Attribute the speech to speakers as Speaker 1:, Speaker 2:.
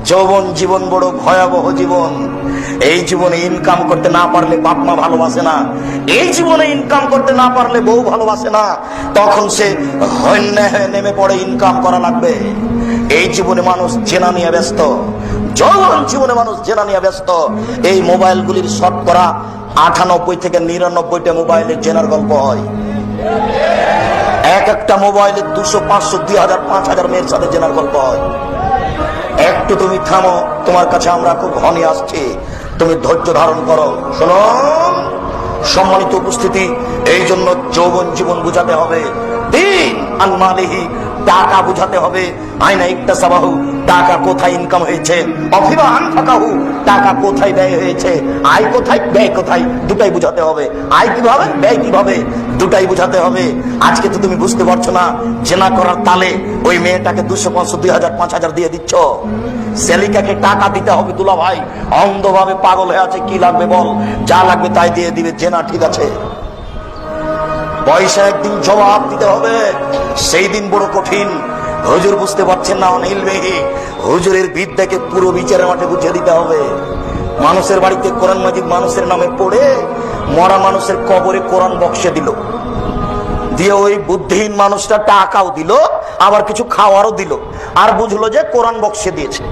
Speaker 1: যৌবন জীবন বড় ভয়াবহ জীবন। এই জীবনে ইনকাম করতে না পারলে বাপ মা ভালোবাসে না, এই জীবনে ইনকাম করতে না পারলে বউ ভালোবাসে না, তখন সে হন্যে হয়ে নেমে পড়ে ইনকাম করা লাগবে। এই জীবনে মানুষ জেনা নিয়ে ব্যস্ত, যৌবন জীবনে মানুষ জেনা নিয়ে ব্যস্ত। এই মোবাইলগুলির শতকরা 98 থেকে 99টা মোবাইলে জেনার গল্প হয়। এক একটা মোবাইলে 200, 500, 2000, 5000 মেয়ের সাথে জেনার গল্প হয়। একটু তুমি থামো, তোমার কাছে আমরা খুব ঘনে আসছি, তুমি ধৈর্য ধারণ করো। শোনো সম্মানিত উপস্থিতি, এই জন্য যৌবন জীবন বুঝাতে হবে, দিন আন মালিহি, টাকা বুঝাতে হবে। আইনা ইকতাসাবাহু, টাকা কোথায় ইনকাম হয়েছে, অফিমা আনফাকাহু, টাকা কোথায় ব্যয় হয়েছে, আয় কোথায় ব্যয় কোথায়, দুটাই বুঝাতে হবে। আয় কিভাবে, ব্যয় কিভাবে, দুটাই বুঝাতে হবে। আজকে তো তুমি বুঝতে পারছো না, জেনা করার তালে ওই মেয়েটাকে 200, 500, 2000, 5000 দিয়ে দিচ্ছ। সেলিকাকে টাকা দিতে হবে দুলা ভাই, অন্ধভাবে পাগল হয়ে আছে, কি লাগবে বল, যা লাগবে তাই দিয়ে দিবে। জেনা ঠিক আছে, পয়সা একদিন জবাব দিতে হবে, সেই দিন বড় কঠিন। হুজুর বুঝতে পারছেন না, অনিল মেহি হুজুরের বিদ্যাকে পুরো বিচারের মাঠে বুঝিয়ে দিতে হবে। মানুষের বাড়িতে কোরআন মাজিদ মানুষের নামে পড়ে মরা মানুষের কবরে কোরআন বক্সে দিল, দিয়ে ওই বুদ্ধিহীন মানুষটা টাকাও দিল, আবার কিছু খাওয়ারও দিল, আর বুঝলো যে কোরআন বক্সে দিয়েছে।